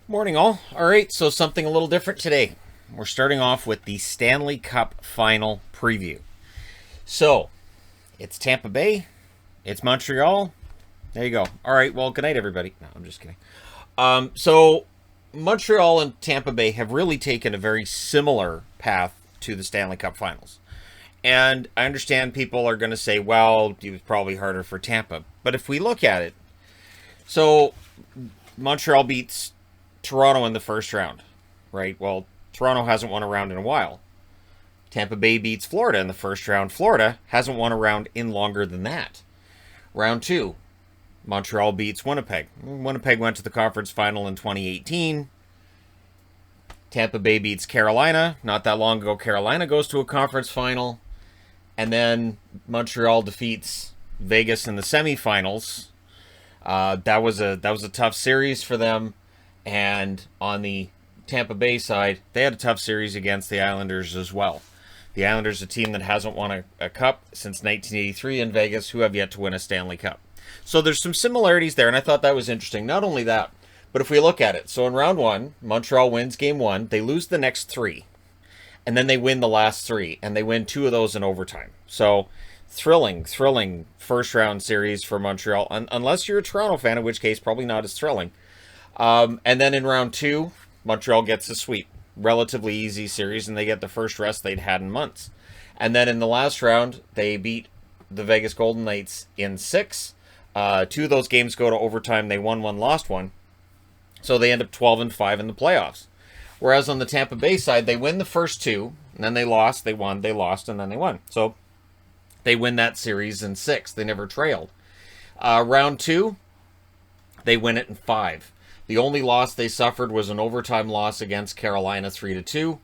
Morning, all. All right, so something a little different today. We're starting off with the Stanley Cup final preview. So, it's Tampa Bay, it's Montreal. There you go. All right, well, good night, everybody. No, I'm just kidding. So, Montreal and Tampa Bay have really taken a very similar path to the Stanley Cup finals. And I understand people are going to say, well, it was probably harder for Tampa. But if we look at it, so Montreal beats Toronto in the first round, right? Well, Toronto hasn't won a round in a while. Tampa Bay beats Florida in the first round. Florida hasn't won a round in longer than that. Round two, Montreal beats Winnipeg. Winnipeg went to the conference final in 2018. Tampa Bay beats Carolina. Not that long ago, Carolina goes to a conference final. And then Montreal defeats Vegas in the semifinals. That was a tough series for them. And on the Tampa Bay side, they had a tough series against the Islanders as well. The Islanders, a team that hasn't won a cup since 1983 in Vegas, who have yet to win a Stanley Cup. So there's some similarities there, and I thought that was interesting. Not only that, but if we look at it, so in round one, Montreal wins game one. They lose the next three, and then they win the last three, and they win two of those in overtime. So thrilling first round series for Montreal, unless you're a Toronto fan, in which case probably not as thrilling. And then in round two, Montreal gets a sweep. Relatively easy series, and they get the first rest they'd had in months. And then in the last round, they beat the Vegas Golden Knights in six. Two of those games go to overtime. They won one, lost one. So they end up 12-5 in the playoffs. Whereas on the Tampa Bay side, they win the first two, and then they lost, they won, they lost, and then they won. So they win that series in six. They never trailed. Round two, they win it in five. The only loss they suffered was an overtime loss against Carolina 3-2.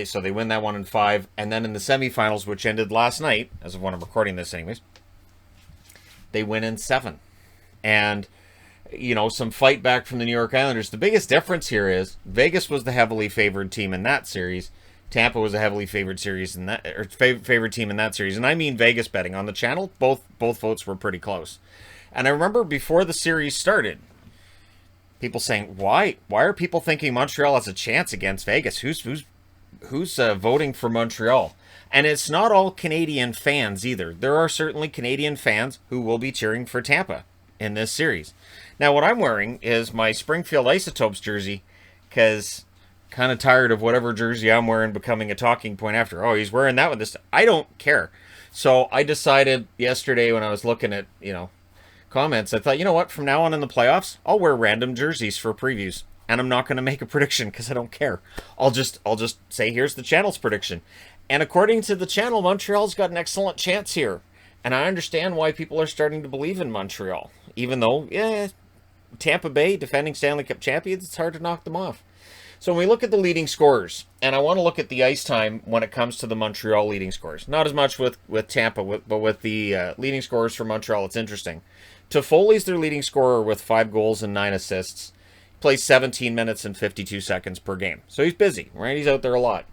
So they win that one in five. And then in the semifinals, which ended last night, as of when I'm recording this anyways, they win in seven. And, some fight back from the New York Islanders. The biggest difference here is Vegas was the heavily favored team in that series. Tampa was a heavily favored series in that, or favored team in that series. And I mean Vegas betting on the channel. Both votes were pretty close. And I remember before the series started, people saying, why are people thinking Montreal has a chance against Vegas? Who's voting for Montreal? And it's not all Canadian fans either. There are certainly Canadian fans who will be cheering for Tampa in this series. Now, what I'm wearing is my Springfield Isotopes jersey, because kind of tired of whatever jersey I'm wearing becoming a talking point after. Oh, he's wearing that one this time. I don't care. So I decided yesterday when I was looking at, comments, I thought, you know what, from now on in the playoffs, I'll wear random jerseys for previews, and I'm not going to make a prediction because I don't care. I'll just say, here's the channel's prediction. And according to the channel, Montreal's got an excellent chance here. And I understand why people are starting to believe in Montreal, even though, Tampa Bay, defending Stanley Cup champions, it's hard to knock them off. So when we look at the leading scorers, and I want to look at the ice time when it comes to the Montreal leading scorers, not as much with Tampa, but with the leading scorers for Montreal, it's interesting. Toffoli's their leading scorer with 5 goals and 9 assists. He plays 17 minutes and 52 seconds per game. So he's busy, right? He's out there a lot.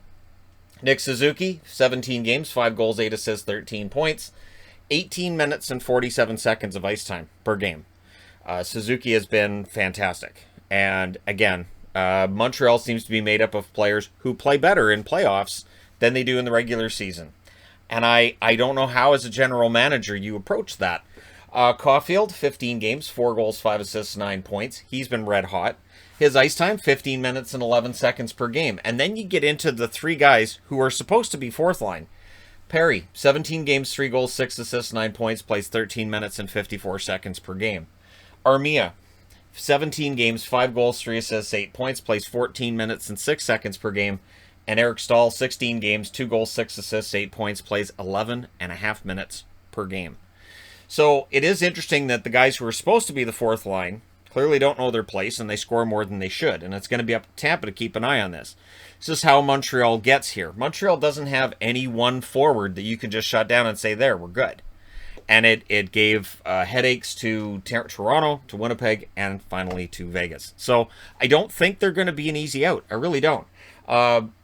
Nick Suzuki, 17 games, 5 goals, 8 assists, 13 points. 18 minutes and 47 seconds of ice time per game. Suzuki has been fantastic. And again, Montreal seems to be made up of players who play better in playoffs than they do in the regular season. And I don't know how, as a general manager, you approach that. Caulfield, 15 games, 4 goals, 5 assists, 9 points. He's been red hot. His ice time, 15 minutes and 11 seconds per game. And then you get into the 3 guys who are supposed to be fourth line. Perry, 17 games, 3 goals, 6 assists, 9 points, plays 13 minutes and 54 seconds per game. Armia, 17 games, 5 goals, 3 assists, 8 points, plays 14 minutes and 6 seconds per game. And Eric Stahl, 16 games, 2 goals, 6 assists, 8 points, plays 11 and a half minutes per game. So it is interesting that the guys who are supposed to be the fourth line clearly don't know their place, and they score more than they should. And it's going to be up to Tampa to keep an eye on this. This is how Montreal gets here. Montreal doesn't have any one forward that you can just shut down and say, there, we're good. And it gave headaches to Toronto, to Winnipeg, and finally to Vegas. So I don't think they're going to be an easy out. I really don't.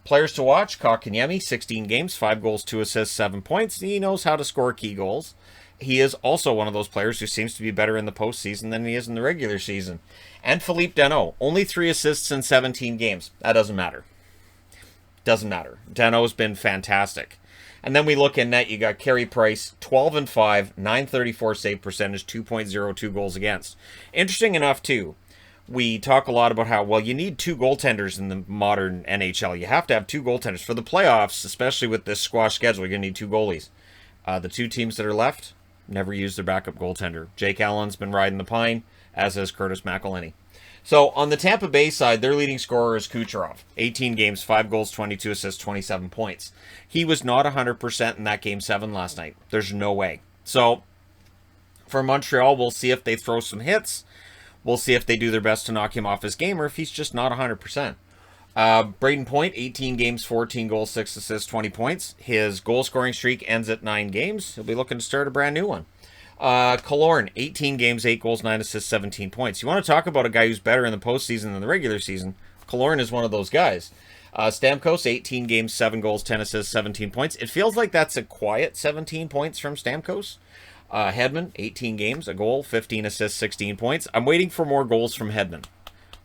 Players to watch, Kotkaniemi, 16 games, 5 goals, 2 assists, 7 points. He knows how to score key goals. he is also one of those players who seems to be better in the postseason than he is in the regular season. And Philippe Danault, only 3 assists in 17 games. That doesn't matter. Doesn't matter. Danault's been fantastic. And then we look in net, you got Carey Price, 12 and 5, 934 save percentage, 2.02 goals against. Interesting enough, too, we talk a lot about how, well, you need 2 goaltenders in the modern NHL. You have to have 2 goaltenders. For the playoffs, especially with this squash schedule, you're going to need 2 goalies. The 2 teams that are left never use their backup goaltender. Jake Allen's been riding the pine, as has Curtis McElhinney. So on the Tampa Bay side, their leading scorer is Kucherov. 18 games, 5 goals, 22 assists, 27 points. He was not 100% in that Game 7 last night. There's no way. So for Montreal, we'll see if they throw some hits. We'll see if they do their best to knock him off his game or if he's just not 100%. Braden Point, 18 games, 14 goals, 6 assists, 20 points. His goal-scoring streak ends at 9 games. He'll be looking to start a brand new one. Killorn, 18 games, 8 goals, 9 assists, 17 points. You want to talk about a guy who's better in the postseason than the regular season? Killorn is one of those guys. Stamkos, 18 games, 7 goals, 10 assists, 17 points. It feels like that's a quiet 17 points from Stamkos. Hedman, 18 games, a goal, 15 assists, 16 points. I'm waiting for more goals from Hedman.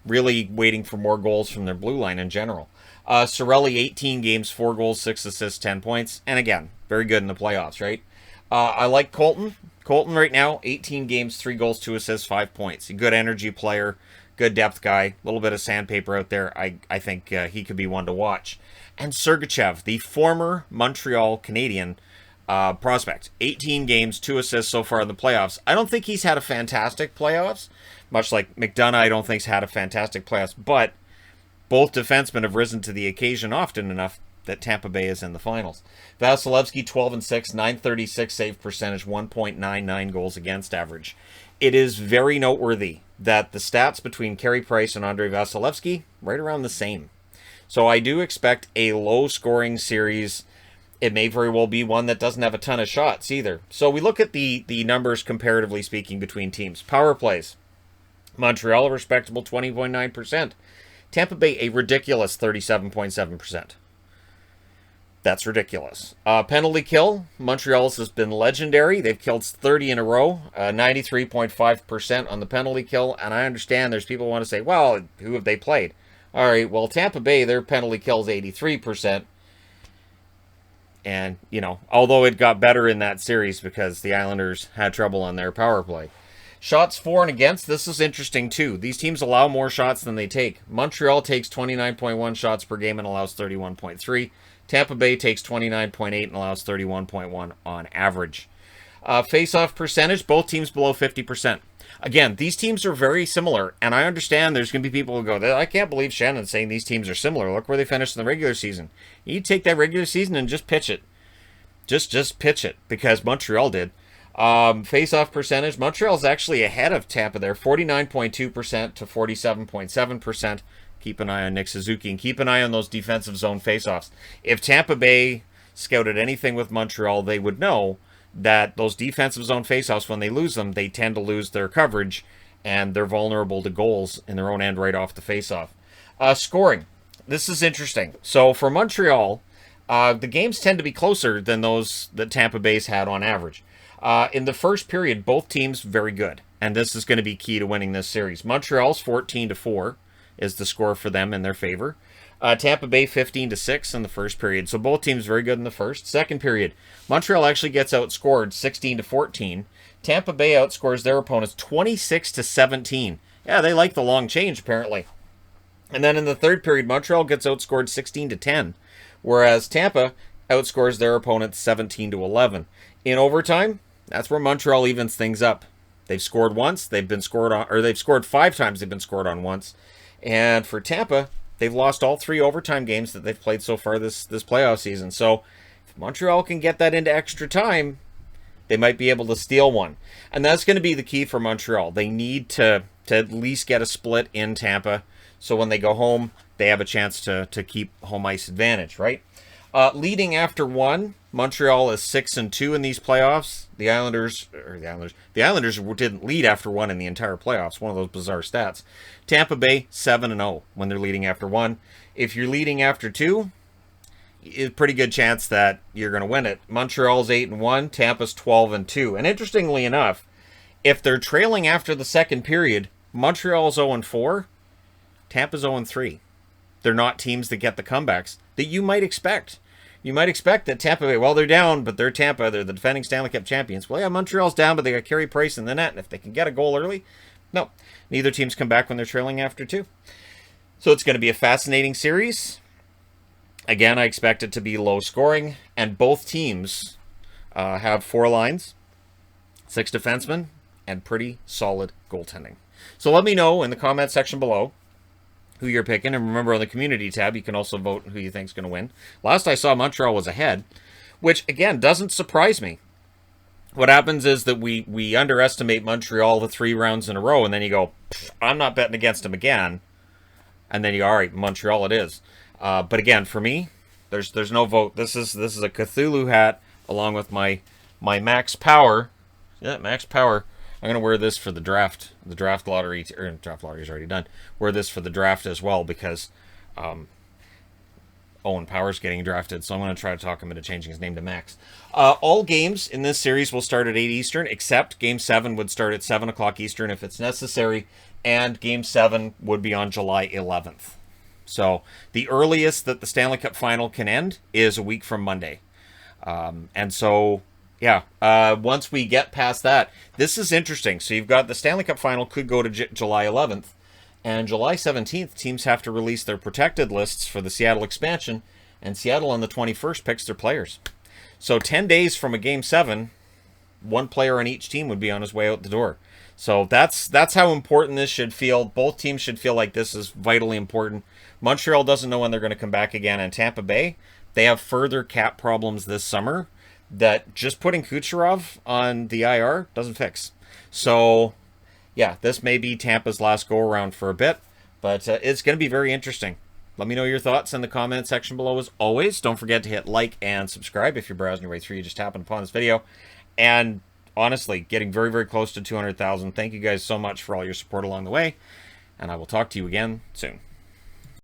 Really waiting for more goals from their blue line in general. Cirelli, 18 games, 4 goals, 6 assists, 10 points. And again, very good in the playoffs, right? I like Colton. Colton right now, 18 games, 3 goals, 2 assists, 5 points. A good energy player, good depth guy, a little bit of sandpaper out there. I think he could be one to watch. And Sergachev, the former Montreal Canadien prospect. 18 games, 2 assists so far in the playoffs. I don't think he's had a fantastic playoffs. Much like McDonough, I don't think's had a fantastic playoffs. But both defensemen have risen to the occasion often enough that Tampa Bay is in the finals. Vasilevsky, 12 and 6, 936 save percentage, 1.99 goals against average. It is very noteworthy that the stats between Carey Price and Andrei Vasilevsky right around the same. So I do expect a low-scoring series. It may very well be one that doesn't have a ton of shots either. So we look at the numbers comparatively speaking between teams. Power plays. Montreal, a respectable 20.9%. Tampa Bay, a ridiculous 37.7%. That's ridiculous. Penalty kill. Montreal's has been legendary. They've killed 30 in a row, 93.5% on the penalty kill. And I understand there's people who want to say, well, who have they played? All right, well, Tampa Bay, their penalty kill is 83%. And, you know, although it got better in that series because the Islanders had trouble on their power play. Shots for and against, this is interesting too. These teams allow more shots than they take. Montreal takes 29.1 shots per game and allows 31.3. Tampa Bay takes 29.8 and allows 31.1 on average. Face-off percentage, both teams below 50%. Again, these teams are very similar, and I understand there's going to be people who go, I can't believe Shannon's saying these teams are similar. Look where they finished in the regular season. You take that regular season and just pitch it. Just pitch it, because Montreal did. Face-off percentage, Montreal's actually ahead of Tampa there, 49.2% to 47.7%. Keep an eye on Nick Suzuki, and keep an eye on those defensive zone face-offs. If Tampa Bay scouted anything with Montreal, they would know that those defensive zone face-offs, when they lose them, they tend to lose their coverage, and they're vulnerable to goals in their own end right off the face-off. Scoring. This is interesting. So for Montreal, the games tend to be closer than those that Tampa Bay's had on average. In the first period, both teams very good, and this is going to be key to winning this series. Montreal's 14-4 is the score for them in their favor. Tampa Bay 15-6 in the first period, so both teams very good in the first. Second period, Montreal actually gets outscored 16-14. Tampa Bay outscores their opponents 26-17. Yeah, they like the long change apparently. And then in the third period, Montreal gets outscored 16-10, whereas Tampa outscores their opponents 17-11. In overtime, that's where Montreal evens things up. They've scored once, they've been scored on, or they've scored 5 times, they've been scored on once. And for Tampa, they've lost all 3 overtime games that they've played so far this playoff season. So if Montreal can get that into extra time, they might be able to steal one. And that's going to be the key for Montreal. They need to at least get a split in Tampa, so when they go home, they have a chance to keep home ice advantage, right? Leading after 1, Montreal is 6-2 in these playoffs. The Islanders didn't lead after 1 in the entire playoffs. One of those bizarre stats. Tampa Bay 7-0 when they're leading after 1. If you're leading after 2, a pretty good chance that you're going to win it. Montreal's 8-1, Tampa's 12-2. And interestingly enough, if they're trailing after the second period, Montreal's 0-4, Tampa's 0-3. They're not teams that get the comebacks that you might expect. You might expect that Tampa Bay, well, they're down, but they're Tampa. They're the defending Stanley Cup champions. Well, yeah, Montreal's down, but they got Carey Price in the net. And if they can get a goal early, no. Neither team's come back when they're trailing after 2. So it's going to be a fascinating series. Again, I expect it to be low scoring. And both teams have 4 lines, 6 defensemen, and pretty solid goaltending. So let me know in the comment section below who you're picking. And remember, on the community tab, you can also vote who you think's going to win. Last I saw, Montreal was ahead, which, again, doesn't surprise me. What happens is that we underestimate Montreal the 3 rounds in a row, and then you go, I'm not betting against them again. And then you go, all right, Montreal it is. But again, for me, there's no vote. This is a Cthulhu hat along with my Max Power. Yeah, Max Power. I'm going to wear this for the draft. The draft lottery, or draft lottery is already done. Wear this for the draft as well because Owen Power's getting drafted. So I'm going to try to talk him into changing his name to Max. All games in this series will start at 8 Eastern, except Game 7 would start at 7 o'clock Eastern if it's necessary. And Game 7 would be on July 11th. So the earliest that the Stanley Cup Final can end is a week from Monday. And so... yeah, once we get past that, this is interesting. So you've got the Stanley Cup Final could go to July 11th, and July 17th, teams have to release their protected lists for the Seattle expansion, and Seattle on the 21st picks their players. So 10 days from a Game 7, 1 player on each team would be on his way out the door. So that's how important this should feel. Both teams should feel like this is vitally important. Montreal doesn't know when they're going to come back again, and Tampa Bay, they have further cap problems this summer that just putting Kucherov on the IR doesn't fix. So, yeah, this may be Tampa's last go-around for a bit, but it's going to be very interesting. Let me know your thoughts in the comment section below as always. Don't forget to hit like and subscribe if you're browsing your way through. You just happened upon this video. And honestly, getting very, very close to 200,000. Thank you guys so much for all your support along the way, and I will talk to you again soon.